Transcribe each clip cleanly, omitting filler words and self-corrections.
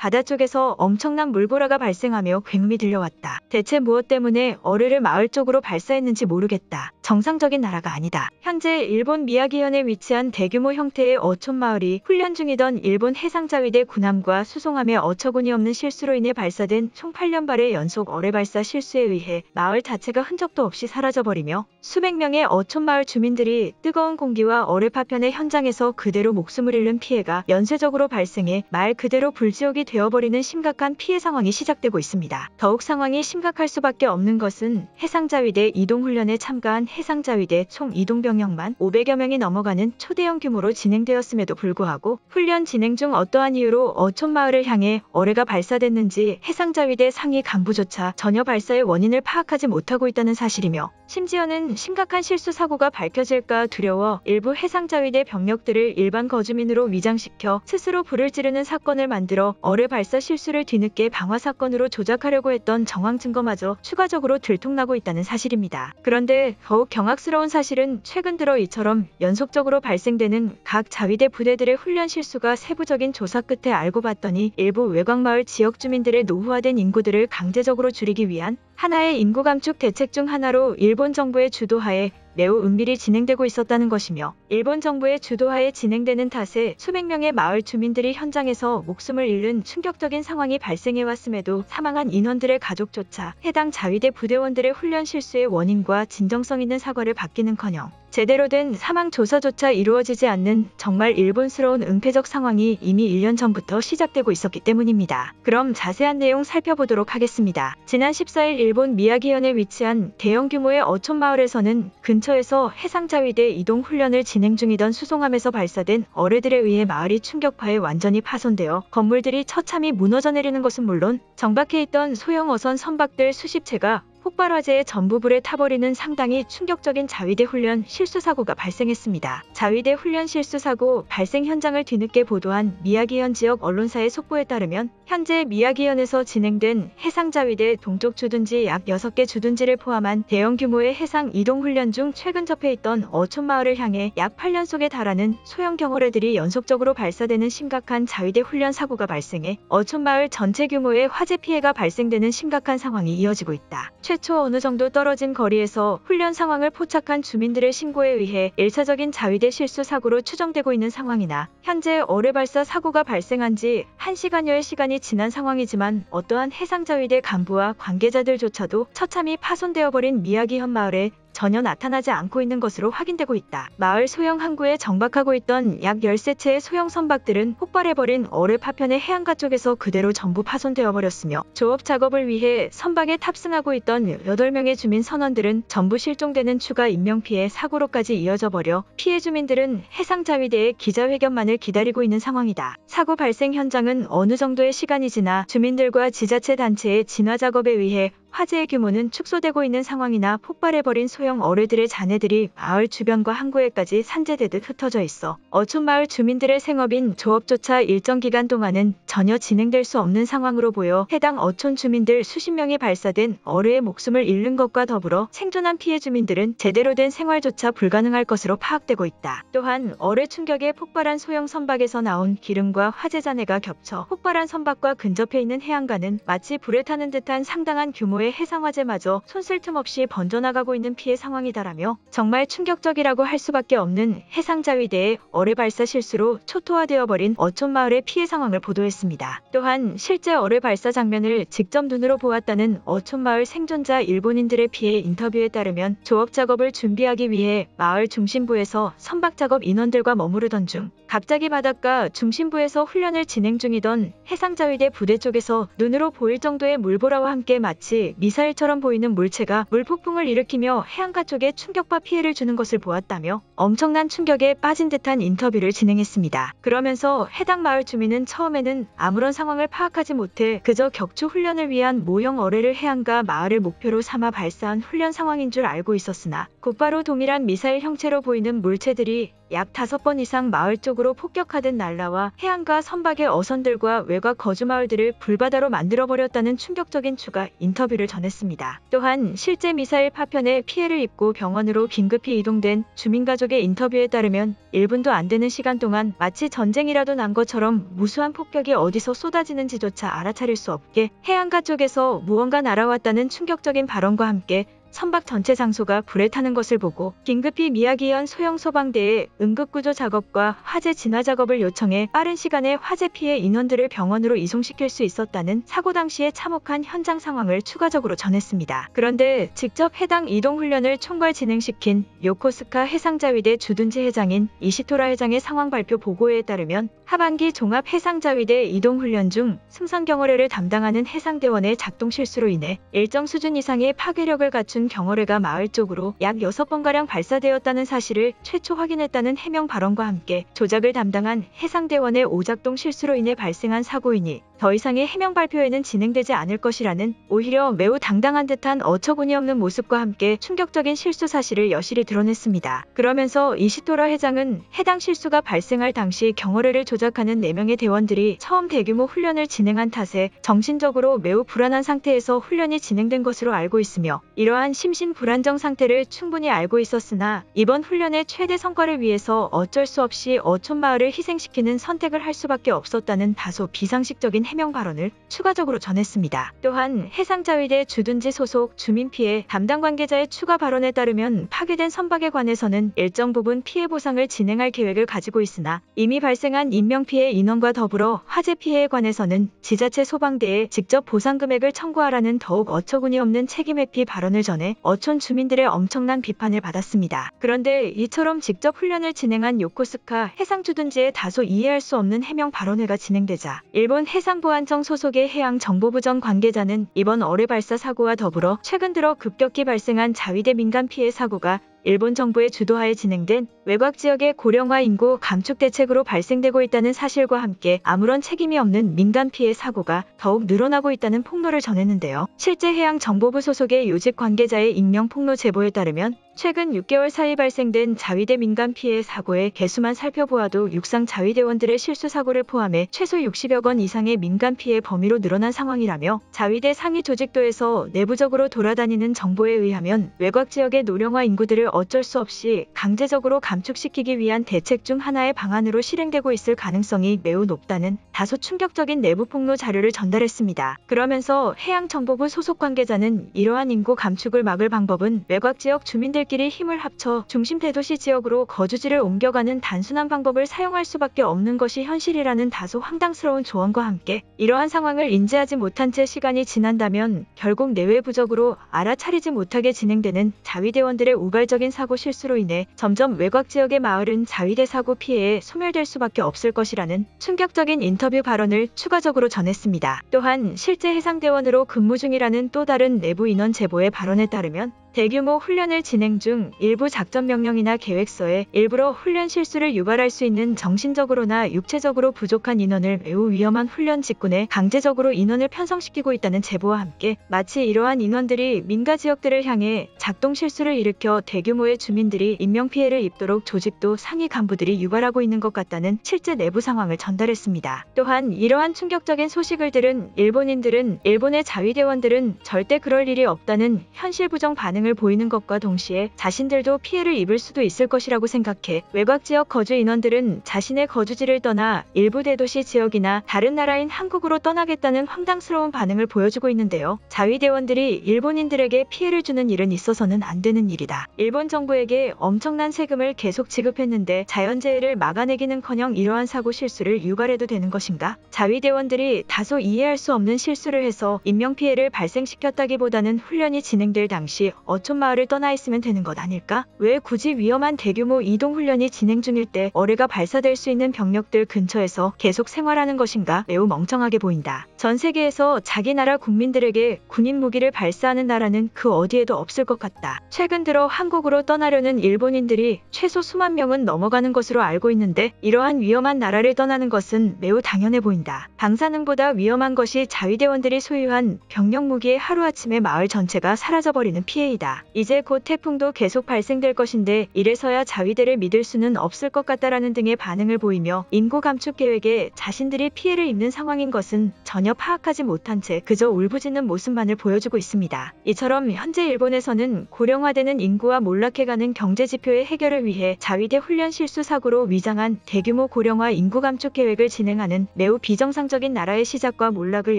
바다 쪽에서 엄청난 물보라가 발생하며 굉음이 들려왔다. 대체 무엇 때문에 어뢰를 마을 쪽으로 발사했는지 모르겠다. 정상적인 나라가 아니다. 현재 일본 미야기현에 위치한 대규모 형태의 어촌 마을이 훈련 중이던 일본 해상자위대 군함과 수송함의 어처구니 없는 실수로 인해 발사된 총 8년발의 연속 어뢰 발사 실수에 의해 마을 자체가 흔적도 없이 사라져버리며 수백 명의 어촌 마을 주민들이 뜨거운 공기와 어뢰 파편의 현장에서 그대로 목숨을 잃는 피해가 연쇄적으로 발생해 말 그대로 불지옥이 되어버리는 심각한 피해 상황이 시작되고 있습니다. 더욱 상황이 심각할 수밖에 없는 것은 해상자위대 이동훈련에 참가한 해상자위대 총 이동병력만 500여 명이 넘어가는 초대형 규모로 진행되었음에도 불구하고 훈련 진행 중 어떠한 이유로 어촌 마을을 향해 어뢰가 발사됐는지 해상자위대 상위 간부조차 전혀 발사의 원인을 파악하지 못하고 있다는 사실이며 심지어는 심각한 실수 사고가 밝혀질까 두려워 일부 해상자위대 병력들을 일반 거주민으로 위장시켜 스스로 불을 지르는 사건을 만들어 어뢰 발사 실수를 뒤늦게 방화 사건으로 조작하려고 했던 정황 증거마저 추가적으로 들통나고 있다는 사실입니다. 그런데 더욱 경악스러운 사실은 최근 들어 이처럼 연속적으로 발생되는 각 자위대 부대들의 훈련 실수가 세부적인 조사 끝에 알고 봤더니 일부 외곽마을 지역 주민들의 노후화된 인구들을 강제적으로 줄이기 위한 하나의 인구 감축 대책 중 하나로 일본 정부의 주도하에 매우 은밀히 진행되고 있었다는 것이며 일본 정부의 주도하에 진행되는 탓에 수백 명의 마을 주민들이 현장에서 목숨을 잃는 충격적인 상황이 발생해왔음에도 사망한 인원들의 가족조차 해당 자위대 부대원들의 훈련 실수의 원인과 진정성 있는 사과를 받기는커녕 제대로 된 사망 조사조차 이루어지지 않는 정말 일본스러운 은폐적 상황이 이미 1년 전부터 시작되고 있었기 때문입니다. 그럼 자세한 내용 살펴보도록 하겠습니다. 지난 14일 일본 미야기현에 위치한 대형 규모의 어촌 마을에서는 근처에서 해상자위대 이동 훈련을 진행 중이던 수송함에서 발사된 어뢰들에 의해 마을이 충격파에 완전히 파손되어 건물들이 처참히 무너져 내리는 것은 물론 정박해 있던 소형 어선 선박들 수십 채가 폭발 화재에 전부 불에 타버리는 상당히 충격적인 자위대 훈련 실수 사고가 발생했습니다. 자위대 훈련 실수 사고 발생 현장을 뒤늦게 보도한 미야기현 지역 언론사의 속보에 따르면 현재 미야기현에서 진행된 해상자위대 동쪽 주둔지 약 6개 주둔지를 포함한 대형 규모의 해상 이동 훈련 중 최근 접해 있던 어촌 마을을 향해 약 8년속에 달하는 소형 경어뢰들이 연속적으로 발사되는 심각한 자위대 훈련 사고가 발생해 어촌 마을 전체 규모의 화재 피해가 발생되는 심각한 상황이 이어지고 있다. 최초 어느 정도 떨어진 거리에서 훈련 상황을 포착한 주민들의 신고에 의해 1차적인 자위대 실수 사고로 추정되고 있는 상황이나 현재 어뢰 발사 사고가 발생한 지 1시간여의 시간이 지난 상황이지만 어떠한 해상자위대 간부와 관계자들조차도 처참히 파손되어 버린 미야기현 마을에 전혀 나타나지 않고 있는 것으로 확인되고 있다. 마을 소형 항구에 정박하고 있던 약 13채의 소형 선박들은 폭발해버린 어뢰 파편의 해안가 쪽에서 그대로 전부 파손되어 버렸으며 조업 작업을 위해 선박에 탑승하고 있던 8명의 주민 선원들은 전부 실종되는 추가 인명피해 사고로까지 이어져 버려 피해 주민들은 해상자위대의 기자회견만을 기다리고 있는 상황이다. 사고 발생 현장은 어느 정도의 시간이 지나 주민들과 지자체 단체의 진화 작업에 의해 화재의 규모는 축소되고 있는 상황이나 폭발해버린 소형 어뢰들의 잔해들이 마을 주변과 항구에까지 산재되듯 흩어져 있어 어촌 마을 주민들의 생업인 조업조차 일정 기간 동안은 전혀 진행될 수 없는 상황으로 보여 해당 어촌 주민들 수십 명이 발사된 어뢰의 목숨을 잃는 것과 더불어 생존한 피해 주민들은 제대로 된 생활조차 불가능할 것으로 파악되고 있다. 또한 어뢰 충격에 폭발한 소형 선박에서 나온 기름과 화재 잔해가 겹쳐 폭발한 선박과 근접해 있는 해안가는 마치 불에 타는 듯한 상당한 규모의 해상화재마저 손쓸 틈 없이 번져나가고 있는 피해 상황이다라며 정말 충격적이라고 할 수밖에 없는 해상자위대의 어뢰 발사 실수로 초토화되어버린 어촌 마을의 피해 상황을 보도했습니다. 또한 실제 어뢰 발사 장면을 직접 눈으로 보았다는 어촌 마을 생존자 일본인들의 피해 인터뷰에 따르면 조업 작업을 준비하기 위해 마을 중심부에서 선박 작업 인원들과 머무르던 중 갑자기 바닷가 중심부에서 훈련을 진행 중이던 해상자위대 부대 쪽에서 눈으로 보일 정도의 물보라와 함께 마치 미사일처럼 보이는 물체가 물폭풍을 일으키며 해안가 쪽에 충격파 피해를 주는 것을 보았다며 엄청난 충격에 빠진 듯한 인터뷰를 진행했습니다. 그러면서 해당 마을 주민은 처음에는 아무런 상황을 파악하지 못해 그저 격추 훈련을 위한 모형 어뢰를 해안가 마을을 목표로 삼아 발사한 훈련 상황인 줄 알고 있었으나 곧바로 동일한 미사일 형체로 보이는 물체들이 약 5번 이상 마을 쪽으로 폭격하듯 날라와 해안가 선박의 어선들과 외곽 거주마을들을 불바다로 만들어버렸다는 충격적인 추가 인터뷰를 전했습니다. 또한 실제 미사일 파편에 피해를 입고 병원으로 긴급히 이동된 주민가족의 인터뷰에 따르면 1분도 안 되는 시간 동안 마치 전쟁이라도 난 것처럼 무수한 폭격이 어디서 쏟아지는지조차 알아차릴 수 없게 해안가 쪽에서 무언가 날아왔다는 충격적인 발언과 함께 선박 전체 장소가 불에 타는 것을 보고 긴급히 미야기현 소형 소방대에 응급구조 작업과 화재 진화 작업을 요청해 빠른 시간에 화재 피해 인원들을 병원으로 이송시킬 수 있었다는 사고 당시의 참혹한 현장 상황을 추가적으로 전했습니다. 그런데 직접 해당 이동훈련을 총괄 진행시킨 요코스카 해상자위대 주둔지 회장인 이시토라 회장의 상황 발표 보고에 따르면 하반기 종합해상자위대 이동훈련 중 승선 경호례를 담당하는 해상대원의 작동 실수로 인해 일정 수준 이상의 파괴력을 갖춘 경호례가 마을 쪽으로 약 6번가량 발사되었다는 사실을 최초 확인했다는 해명 발언과 함께 조작을 담당한 해상대원의 오작동 실수로 인해 발생한 사고이니 더 이상의 해명 발표에는 진행되지 않을 것이라는 오히려 매우 당당한 듯한 어처구니 없는 모습과 함께 충격적인 실수 사실을 여실히 드러냈습니다. 그러면서 이시토라 회장은 해당 실수가 발생할 당시 경호례를 조작하는 4명의 대원들이 처음 대규모 훈련을 진행한 탓에 정신적으로 매우 불안한 상태에서 훈련이 진행된 것으로 알고 있으며 이러한 심신불안정 상태를 충분히 알고 있었으나 이번 훈련의 최대 성과를 위해서 어쩔 수 없이 어촌마을을 희생시키는 선택을 할 수밖에 없었다는 다소 비상식적인 해명 발언을 추가적으로 전했습니다. 또한 해상자위대 주둔지 소속 주민피해 담당 관계자의 추가 발언에 따르면 파괴된 선박에 관해서는 일정 부분 피해 보상을 진행할 계획을 가지고 있으나 이미 발생한 인명피해 인원과 더불어 화재 피해에 관해서는 지자체 소방대에 직접 보상 금액을 청구하라는 더욱 어처구니 없는 책임 회피 발언을 전해 어촌 주민들의 엄청난 비판을 받았습니다. 그런데 이처럼 직접 훈련을 진행한 요코스카 해상주둔지에 다소 이해할 수 없는 해명 발언회가 진행되자 일본 해상보안청 소속의 해양정보부 전 관계자는 이번 어뢰 발사 사고와 더불어 최근 들어 급격히 발생한 자위대 민간 피해 사고가 일본 정부의 주도하에 진행된 외곽 지역의 고령화 인구 감축 대책으로 발생되고 있다는 사실과 함께 아무런 책임이 없는 민간 피해 사고가 더욱 늘어나고 있다는 폭로를 전했는데요. 실제 해양정보부 소속의 요직 관계자의 익명 폭로 제보에 따르면 최근 6개월 사이 발생된 자위대 민간 피해 사고의 개수만 살펴보아도 육상 자위대원들의 실수 사고를 포함해 최소 60여 건 이상의 민간 피해 범위로 늘어난 상황이라며 자위대 상위 조직도에서 내부적으로 돌아다니는 정보에 의하면 외곽 지역의 노령화 인구들을 어쩔 수 없이 강제적으로 감축시키기 위한 대책 중 하나의 방안으로 실행되고 있을 가능성이 매우 높다는 다소 충격적인 내부 폭로 자료를 전달했습니다. 그러면서 해양정보부 소속 관계자는 이러한 인구 감축을 막을 방법은 외곽 지역 주민들끼리 힘을 합쳐 중심 대도시 지역으로 거주지를 옮겨가는 단순한 방법을 사용할 수밖에 없는 것이 현실이라는 다소 황당스러운 조언과 함께 이러한 상황을 인지하지 못한 채 시간이 지난다면 결국 내외부적으로 알아차리지 못하게 진행되는 자위대원들의 우발적인 사고 실수로 인해 점점 외곽 지역의 마을은 자위대 사고 피해에 소멸될 수밖에 없을 것이라는 충격적인 인터뷰 발언을 추가적으로 전했습니다. 또한 실제 해상대원으로 근무 중이라는 또 다른 내부 인원 제보의 발언에 따르면 대규모 훈련을 진행 중 일부 작전 명령이나 계획서에 일부러 훈련 실수를 유발할 수 있는 정신적으로나 육체적으로 부족한 인원을 매우 위험한 훈련 직군에 강제적으로 인원을 편성시키고 있다는 제보와 함께 마치 이러한 인원들이 민가 지역들을 향해 작동 실수를 일으켜 대규모의 주민들이 인명피해를 입도록 조직도 상위 간부들이 유발하고 있는 것 같다는 실제 내부 상황을 전달했습니다. 또한 이러한 충격적인 소식을 들은 일본의 자위대원들은 절대 그럴 일이 없다는 현실 부정 반응을 보이는 것과 동시에 자신들도 피해를 입을 수도 있을 것이라고 생각해 외곽 지역 거주 인원들은 자신의 거주지를 떠나 일부 대도시 지역이나 다른 나라인 한국으로 떠나겠다는 황당스러운 반응을 보여주고 있는데요. 자위대원들이 일본인들에게 피해를 주는 일은 있어서는 안 되는 일이다. 일본 정부에게 엄청난 세금을 계속 지급했는데 자연재해를 막아내기는커녕 이러한 사고 실수를 유발해도 되는 것인가? 자위대원들이 다소 이해할 수 없는 실수를 해서 인명피해를 발생시켰다기보다는 훈련이 진행될 당시 어촌마을을 떠나 있으면 되는 것 아닐까? 왜 굳이 위험한 대규모 이동훈련이 진행 중일 때 어뢰가 발사될 수 있는 병력들 근처에서 계속 생활하는 것인가? 매우 멍청하게 보인다. 전 세계에서 자기 나라 국민들에게 군인 무기를 발사하는 나라는 그 어디에도 없을 것 같다. 최근 들어 한국으로 떠나려는 일본인들이 최소 수만 명은 넘어가는 것으로 알고 있는데 이러한 위험한 나라를 떠나는 것은 매우 당연해 보인다. 방사능보다 위험한 것이 자위대원들이 소유한 병력 무기의 하루아침에 마을 전체가 사라져버리는 피해이다. 이제 곧 태풍도 계속 발생될 것인데 이래서야 자위대를 믿을 수는 없을 것 같다라는 등의 반응을 보이며 인구 감축 계획에 자신들이 피해를 입는 상황인 것은 전혀 파악하지 못한 채 그저 울부짖는 모습만을 보여주고 있습니다. 이처럼 현재 일본에서는 고령화되는 인구와 몰락해가는 경제 지표의 해결을 위해 자위대 훈련 실수 사고로 위장한 대규모 고령화 인구 감축 계획을 진행하는 매우 비정상적인 나라의 시작과 몰락을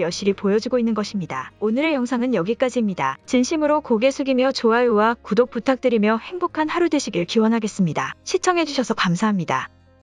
여실히 보여주고 있는 것입니다. 오늘의 영상은 여기까지입니다. 진심으로 고개 숙이며 좋아요와 구독 부탁드리며 행복한 하루 되시길 기원하겠습니다. 시청해주셔서 감사합니다.